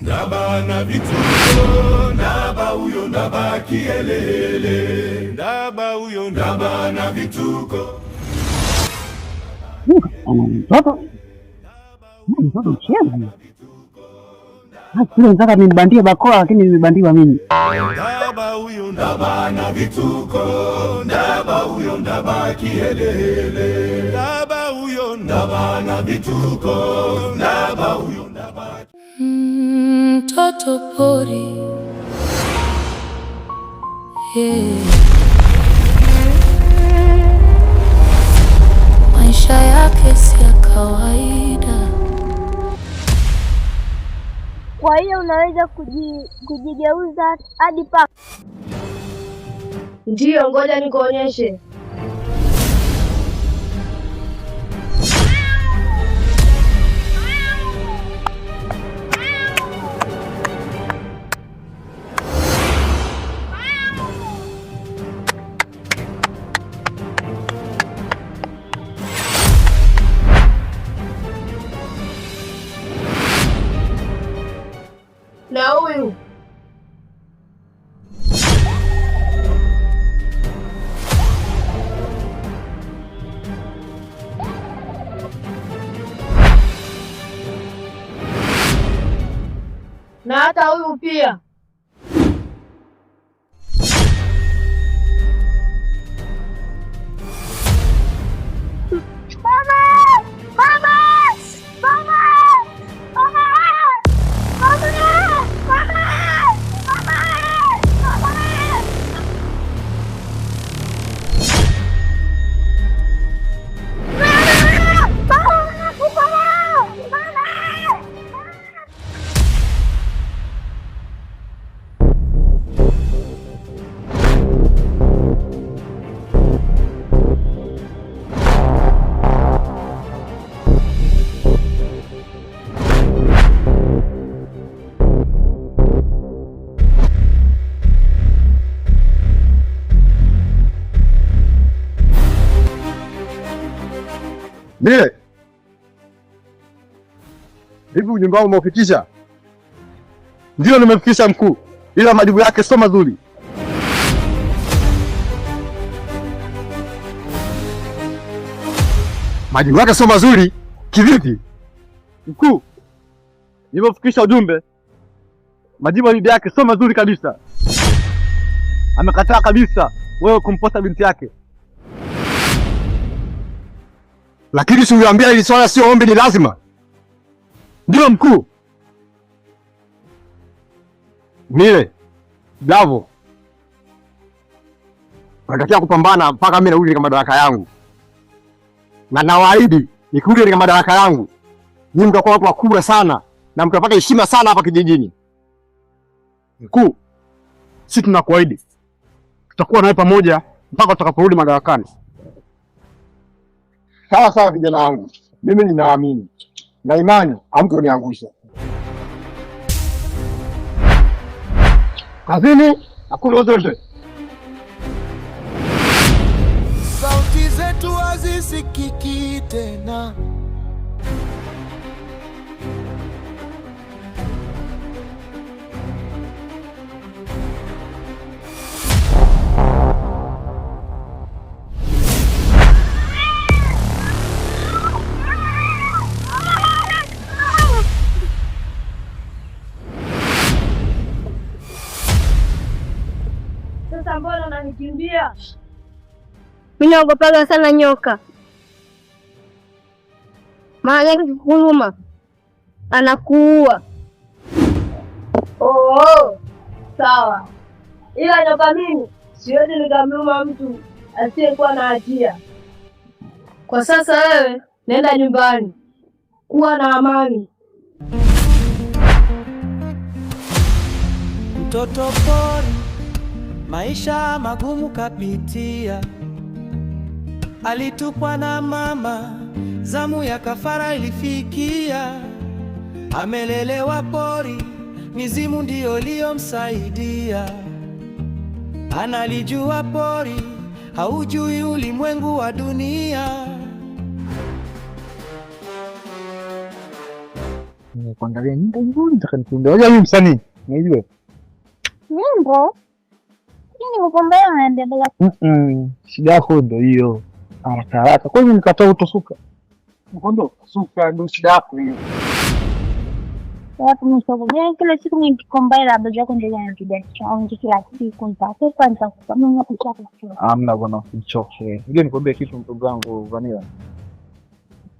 Ndaba na vituko, ndaba huyo ndaba kielele, ndaba huyo ndaba na vituko. Mtoto mcheza. Kile nataka nimbandia bakora lakini nimebandiwa mimi. Ndaba huyo ndaba na vituko, ndaba huyo ndaba kielele, ndaba huyo ndaba na vituko, ndaba huyo ndaba. Mtoto pori, maisha yake si ya kawaida. Kwa hiyo unaweza kujigeuza hadi paka? Ndiyo, ngoja nikuonyeshe. Na huyu na hata huyu pia. Mile, hivi ujumbe wangu umeufikisha? Ndio nimefikisha mkuu, ila majibu yake sio mazuri. Majibu yake sio mazuri? Kivipi? Mkuu, nimefikisha ujumbe, majibu yake sio mazuri kabisa. Amekataa kabisa wewe kumposa binti yake. Lakini si uliambia hili swala sio ombi, ni lazima? Ndio mkuu. Mile, Davo, natakia kupambana mpaka mimi narudi katika madaraka yangu, na nawaahidi nikirudi katika madaraka yangu nyinyi mtakuwa watu wakubwa sana na mtapata heshima sana hapa kijijini. Mkuu, sisi tunakuahidi tutakuwa nawe pamoja mpaka tutakaporudi madarakani. Sawa sawa vijana wangu, mimi ninaamini na imani hamtoniangusha. Kazini hakuna zote. Sauti zetu hazisikiki tena. Sasa mbona unanikimbia? Mimi naogopaga sana nyoka. Maana yake kikuluma anakuua. Oh, sawa. Ila nyoka mimi siwezi nikamluma mtu asiyekuwa na hatia. Kwa sasa wewe nenda nyumbani. Kuwa na amani. Mtoto pori, maisha magumu kapitia. Alitupwa na mama, zamu ya kafara ilifikia. Amelelewa pori, mizimu ndio iliyomsaidia. Analijua pori, haujui ulimwengu wa dunia. kuangalia nyimbo nzuri nitakanifunde. Unajua mimi msanii, unajua? Nyimbo? Nini mkombea unaendelea? Shida yako ndio hiyo. Haraka. Kwa nini nikatoa utosuka? Mkondo suka ndio shida yako hiyo. Watu msogea kila siku nikikombea labda zako ndio yanapiga chongo kila siku mpaka kwanza kama kuchapa. Amna bwana usichoke. Ngoja nikwambie kitu mtu wangu Vanilla.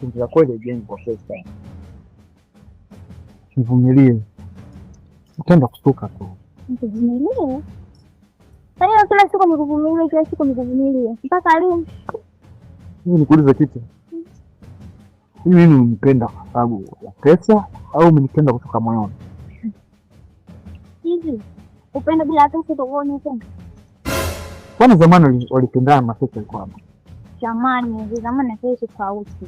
Kinga kweli jengo kwa sasa. Nivumilie. Utaenda kustuka tu. Nivumilie. Sasa kila siku nikuvumilie. Mpaka lini? Mimi nikuuliza kitu. Mimi nimpenda kwa sababu ya pesa au umenipenda kutoka moyoni? Hivi upenda bila pesa tuone tena. Kwani zamani walipendana na pesa ilikuwa hapo? Zamani pesa tofauti.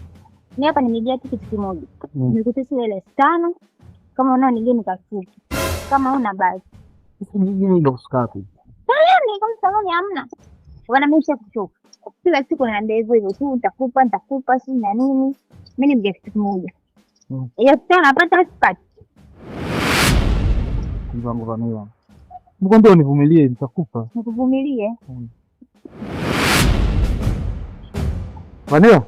Mimi hapa nimejia kitu kimoja. Nikutesi ile 5 kama unao ningine kafupi. Kama una basi. Mimi ndo kuskapi. Yaani kama saloni hamna. Wanamesha kuchoka. Kila siku naenda hivyo tu nitakupa si na nini. Mimi nimejia kitu kimoja. Hiyo tena napata sipati. Mwanangu Vanilla. Mkwambia univumilie nitakupa. Nikuvumilie. Vanilla.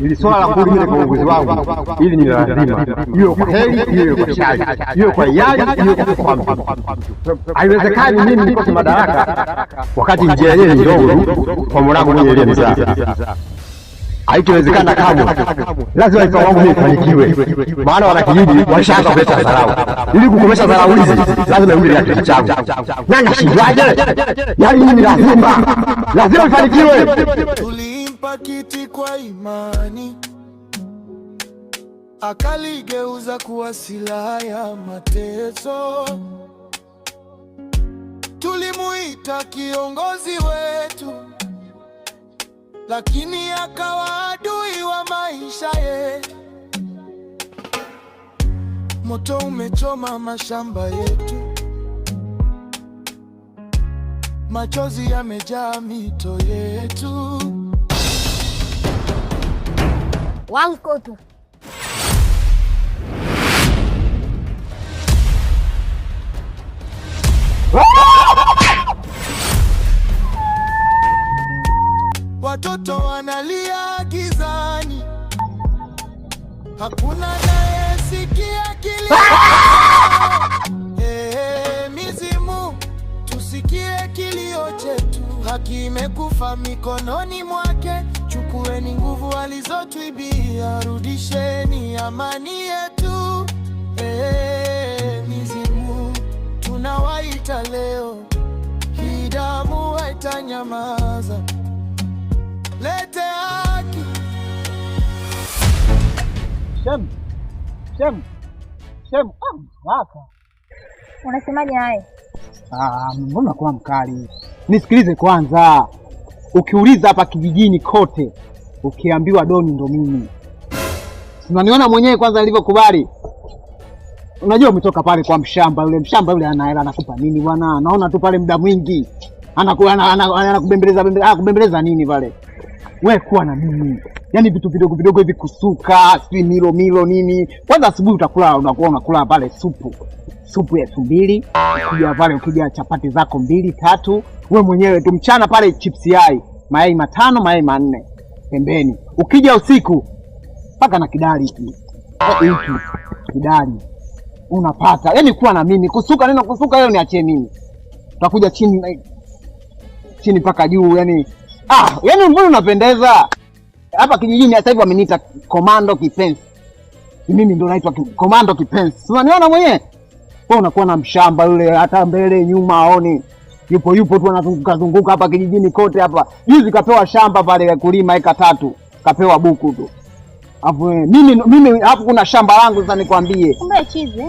Ili swala la kurudi kwa uongozi wangu, ili ni lazima. Hiyo kwa heri, hiyo kwa shari, hiyo kwa yai, hiyo kwa mtu. Haiwezekani mimi nikose madaraka wakati njia yenyewe ni ndogo kwa mwanangu mwenye ile mzaa. Haitowezekana kamwe. Lazima ifa wangu mimi ifanikiwe. Maana wanakijiji washaanza kuleta dharau. Ili kukomesha dharau hizi, lazima yule ya kitu changu. Nani shindwaje? Yaani mimi lazima ifanikiwe. Tulimpa kiti kwa imani, akaligeuza kuwa silaha ya mateso. Tulimuita kiongozi wetu, lakini akawa adui wa maisha yetu. Moto umechoma mashamba yetu, machozi yamejaa mito yetu. Wanko tu. Watoto wanalia gizani, hakuna anayesikia kilio. Mizimu, tusikie kilio chetu. Haki imekufa mikononi mwake. Chukueni nguvu alizotuibia, rudisheni amani yetu. Mizimu, tunawaita leo, hii damu haitanyamaza. Lete haki. Shem. Waka. Unasemaje naye? Mbona kwa mkali? Nisikilize kwanza. Ukiuliza hapa kijijini kote, ukiambiwa Doni ndo mimi. Unaniona mwenyewe kwanza nilivyokubali. Unajua umetoka pale kwa mshamba yule ana hela anakupa nini bwana? Naona tu pale muda mwingi. Anakubembeleza nini pale? Wewe kuwa na mimi. Yaani vitu vidogo hivi kusuka, si milo nini. Kwanza asubuhi unakula pale supu ya 2, ukija pale ukija chapati zako 2 3, wewe mwenyewe tu mchana pale chips yai, mayai 5, mayai 4 pembeni. Ukija usiku paka na kidali hiki. Kidali. Unapata. Yaani kuwa na mimi. Kusuka leo niachie mimi. Utakuja chini paka juu yani. Yaani mbona unapendeza? Hapa kijijini sasa hivi wameniita Komando Kipenzi. Mimi ndo naitwa Komando Kipenzi. Unaniona mwenyewe? Wewe unakuwa na mshamba yule hata mbele nyuma aoni. Yupo tu anazunguka hapa kijijini kote hapa. Juzi kapewa shamba pale kulima eka 3. Kapewa buku tu. Hapo mimi hapo kuna shamba langu sasa nikwambie. Kumbe chizi.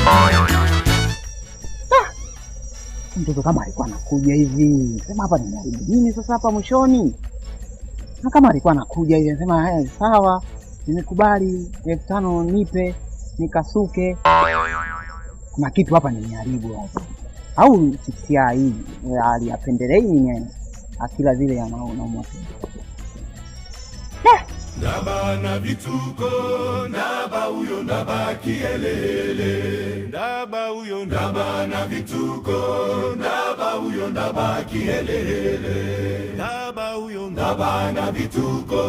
Oy, oy, oy. Mtoto kama alikuwa anakuja hivi, sema hapa ni nini sasa hapa mwishoni? Na kama alikuwa anakuja hivi, sema sawa, nimekubali 5,000 nipe, nikasuke. Kuna kitu hapa nimeharibu hapa. Au sisia hii aliyapendelei nini? Akila zile anaona ndaba na vituko, ndaba huyo ndaba kielele, ndaba huyo ndaba na vituko, ndaba huyo ndaba kielele, ndaba huyo ndaba na vituko,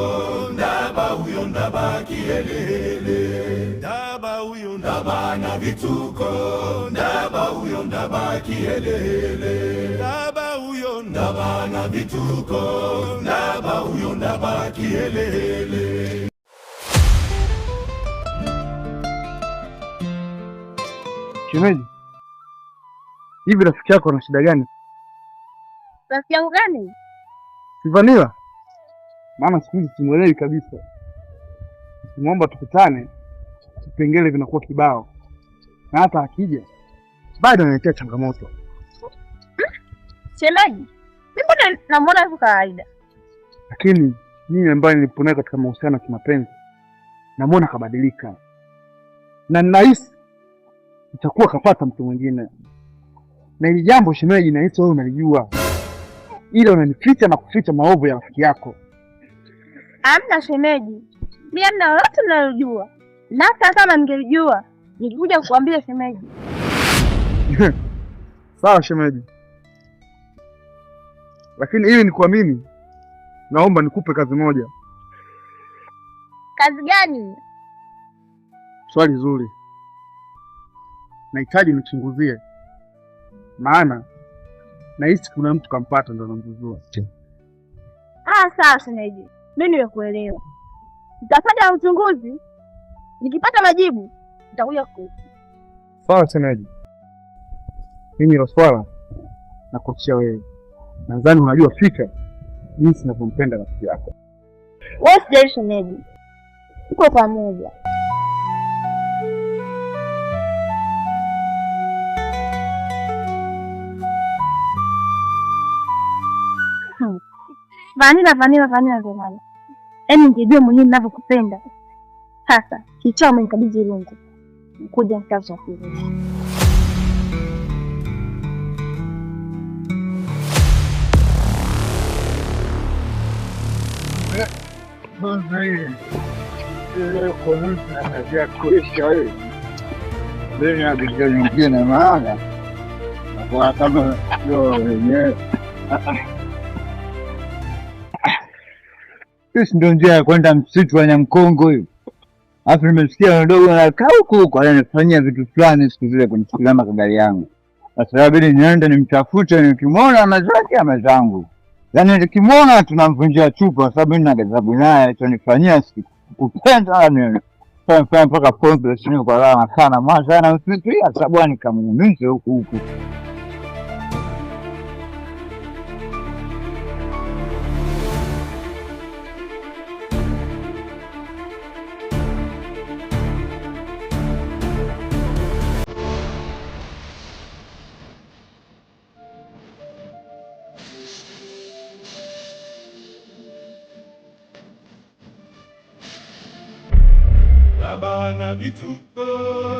ndaba huyo ndaba kielele, ndaba huyo ndaba na vituko, ndaba huyo ndaba kielele, ndaba huyo ndaba na vituko, ndaba huyo ndaba kielele. Shemeji, hivi rafiki yako ana shida gani? Rafiki yangu gani? Vanilla. Maana siku hizi simuelewi kabisa. Simwomba tukutane, vipengele vinakuwa kibao. Na hata akija bado analetea changamoto. Shemeji, mimi namuona yuko kawaida. Lakini mimi ambaye nilipo naye katika mahusiano ya kimapenzi namuona kabadilika. Na ninahisi itakuwa kapata mtu mwingine. Na hili jambo shemeji, nahisi wewe unalijua. Ila unanificha na kuficha maovu ya rafiki yako. Hamna shemeji. Mimi hamna lolote ninalojua. Na kama ningelijua, ningekuja kukuambia shemeji. Sawa shemeji. Lakini ili nikuamini, naomba nikupe kazi moja. Kazi gani? Swali zuri. Nahitaji nichunguzie. Maana nahisi kuna mtu kampata ndo namjuzua. Sawa shemeji. Mimi nimekuelewa. Nitafanya uchunguzi. Nikipata majibu, nitakuja kukupa. Sawa shemeji. Mimi hilo swala nakuachia wewe. Nadhani unajua fika jinsi ninavyompenda rafiki yako. Wewe sijali shemeji. Tuko pamoja. Vanilla zemani. Yaani ningejua mwenyewe ninavyokupenda. Sasa, kichwa umenikabidhi rungu. Kuja nikaanza kukuza. Nyingine maana kwa kama ndio wenyewe hii ndio njia ya kwenda msitu wa Nyamkongo hiyo. Alafu nimesikia mdogo anakaa huko ananifanyia vitu fulani siku zile kwenye kilama gari yangu. Sasa inabidi niende nimtafute, nikimwona amezake amezangu. Yaani nikimwona tunamvunjia chupa sababu mimi na gazabu naye atonifanyia siku kupenda nini. Sasa mpaka pombe sio kwa raha sana maana na usifikiria sababu ni kama mimi huku. Ndaba na vituko,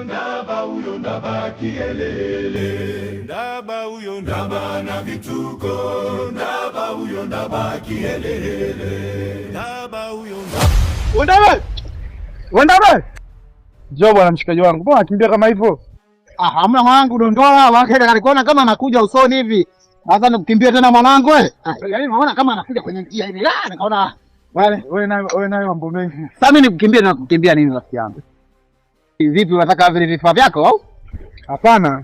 ndaba huyo ndaba kielele, ndaba huyo ndaba na vituko, ndaba huyo ndaba kielele, ndaba huyo ndaba. Wendawe! Njoo bwana mshikaji wangu. Mbona unakimbia kama hivyo? Hamna mwanangu, dondoa wake alikuona kama anakuja usoni hivi. Sasa nikukimbia tena mwanangu wewe. Yaani naona kama anakuja kwenye njia hivi. Nikaona wewe nayo mambo mengi. Sasa mimi nikukimbia na kukimbia nini rafiki yangu? Vipi unataka vile vifaa vyako au? Hapana.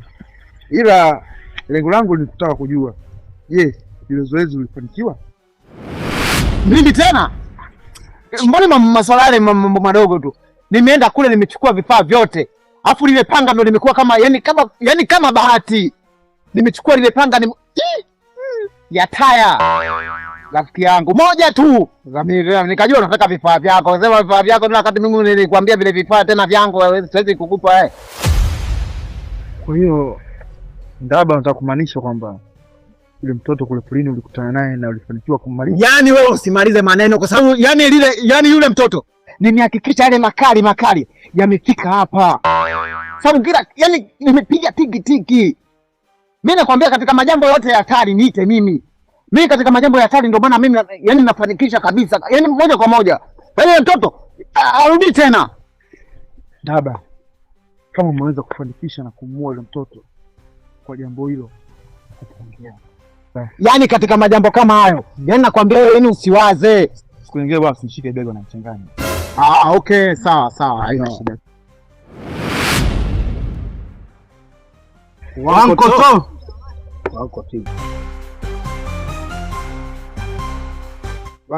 Ila lengo langu ni kutaka kujua. Je, ile zoezi ulifanikiwa? Mimi tena? Mbona maswala yale mambo madogo tu. Nimeenda kule nimechukua vifaa vyote. Afu lile panga ndo limekuwa kama yani kama bahati. Nimechukua lile panga ya taya. Rafiki yangu moja tu. Nikajua unataka vifaa vyako. Sema vifaa vyako na wakati mimi nilikwambia vile vifaa tena vyangu siwezi kukupa Kwa hiyo Ndaba nataka kumaanisha kwamba yule mtoto kule polini ulikutana naye na ulifanikiwa kummaliza. Yaani wewe usimalize maneno kwa sababu yani yule mtoto nimehakikisha yale makali yamefika hapa. Sababu kila yani nimepiga tiki. Mimi nakwambia katika majambo yote ya hatari niite mimi. Mimi katika majambo ya hatari ndio maana mimi yani nafanikisha kabisa. Yani moja kwa moja. Yule mtoto arudi tena. Ndaba, kama umeweza kufanikisha na kumuua yule mtoto kwa jambo hilo, utaongea. Yaani katika majambo kama hayo, yaani nakwambia wewe yani usiwaze. Siku nyingine bwana usinishike bega na mchanganya. Okay, sawa, haina shida. Wako tu.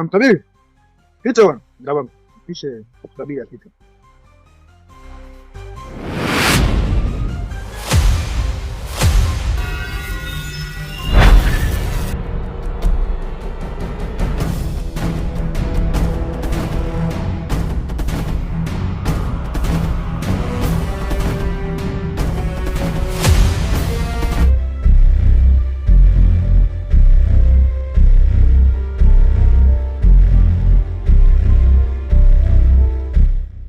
Mtabiri. Hicho Ndaba mpishe tabia kitu.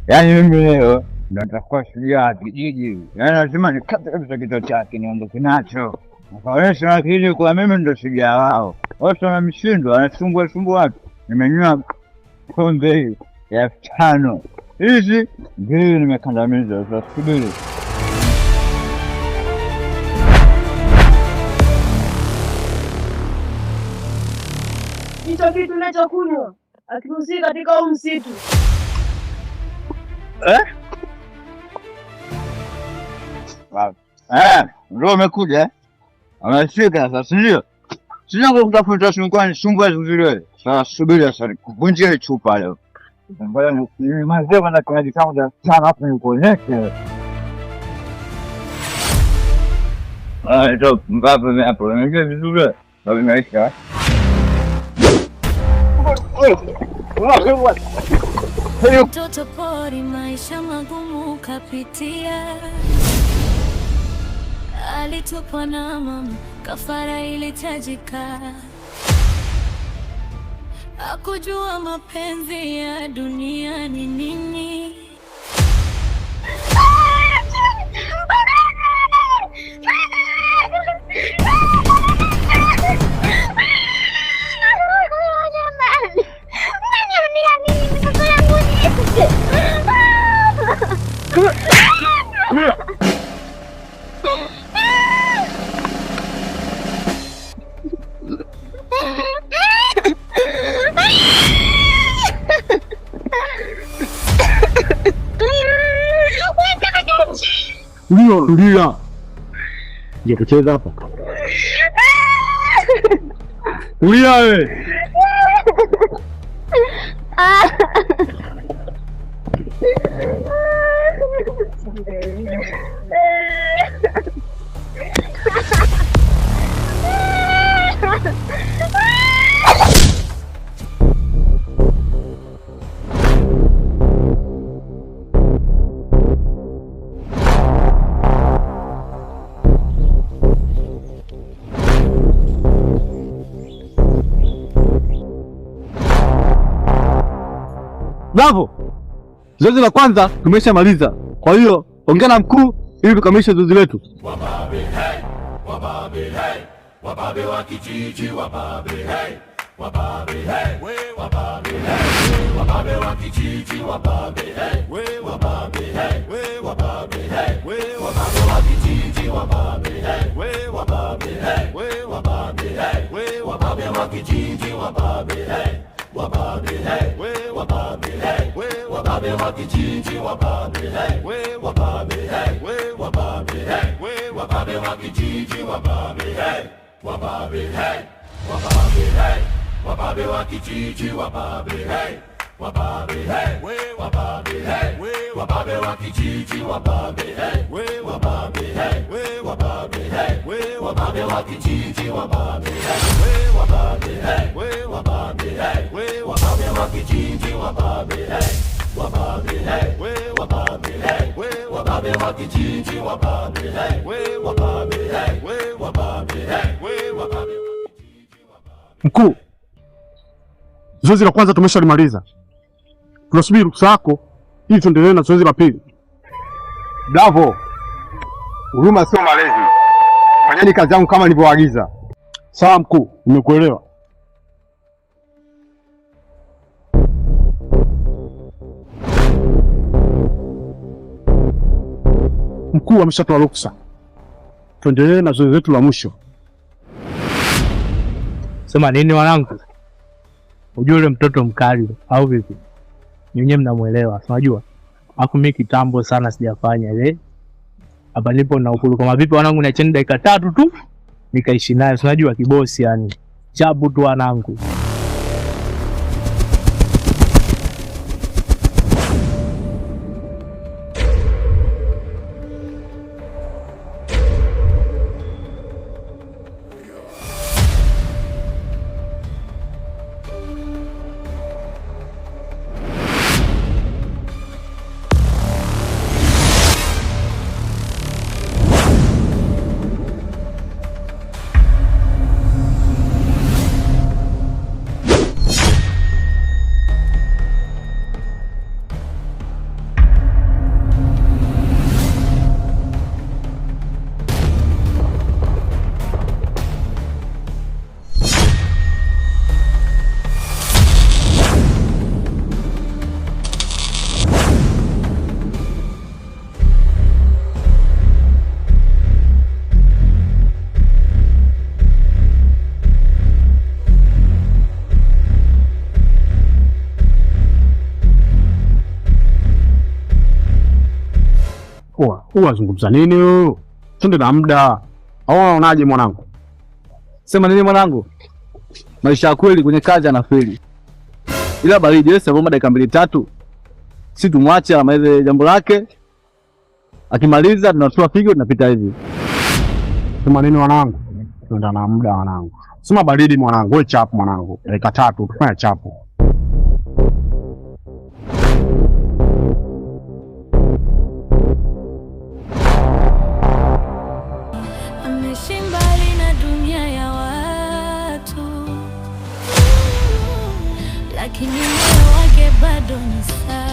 Yaani mimi leo ndo nitakuwa shujaa kijiji. Yaani lazima nikate kabisa kichwa chake niondoke nacho. Nakaonyesha akili kwa mimi ndo shujaa wao. Watu wamemshindwa, wanasumbua watu. Nimenywa pombe ya 5. Hizi ndio nimekandamiza, sasa subiri. Hicho kitu unachokunywa akiruhusiwi katika huu msitu. Ndio umekuja. Amefika sasa ndio. Sina kutafuta shungwani sumbua zile. Sasa subiri sasa kuvunja chupa leo. Ngoja ni mazee na kwa kama sana hapo ni kuonyesha. Ndio mbaba mimi hapo. Nimeingia vizuri. Ndio nimeisha. Mtoto pori, maisha magumu kapitia, alitupwa na mama, kafara ilitajika, hakujua mapenzi ya dunia ni nini. Tulia. Je, kucheza hapa? Tulia wewe. Bravo. Zoezi la kwanza tumeshamaliza. Kwa hiyo ongea na mkuu ili tukamilishe zoezi letu. Wababe hey, wababe hey, wababe wa kijiji, wababe hey, wababe hey, wababe hey, wababe wa kijiji, wababe hey, wababe hey, wababe hey, wababe wa kijiji, wababe hey, wababe hey, wababe hey, wababe wa kijiji, wababe hey, wababe hey, wababe hey, wababe wa kijiji, wababe hey, wababe hey, wababe hey, wababe wa kijiji, wababe hey, wababe hey, wababe hey, wababe wa kijiji, wababe hey, wababe hey, wababe hey, wababe wa kijiji, wababe hey, wababe hey, wababe hey, wababe wa kijiji, wababe hey, wababe hey, wababe hey, wababe wa kijiji, wababe hey, wababe hey, wababe hey, wababe wababe wa kijiji, wababe, hey, we wababe, hey, we wababe, hey, we wababe. Mkuu, zoezi la kwanza tumeshalimaliza. Tunasubiri ruhusa yako ili tuendelee na zoezi la pili. Bravo. Huruma sio malezi. Fanyeni kazi yangu kama nilivyoagiza. Sawa mkuu, nimekuelewa. Mkuu ameshatoa ruhusa. Tuendelee na zoezi letu la mwisho. Sema nini wanangu? Unajua yule mtoto mkali au vipi? Nyinyi mnamuelewa, unajua? Hapo mimi kitambo sana sijafanya ile. Hapa nipo na ukulu kama vipi wanangu, na cheni dakika 3 tu nikaishi naye, unajua kibosi yani. Chabu tu wanangu. Wazungumza nini wewe? Twende na muda. Au unaonaje mwanangu? Sema nini mwanangu? Maisha ya kweli kwenye kazi yanafeli. Ila baridi wewe sasa dakika 2-3. Si tumwache amalize jambo lake. Akimaliza tunatoa pigo tunapita hivi. Sema nini mwanangu? Twende na muda mwanangu. Sema baridi mwanangu, wewe chapu mwanangu. Dakika 3 tufanye chapu. Lakini moyo wake bado ni safi.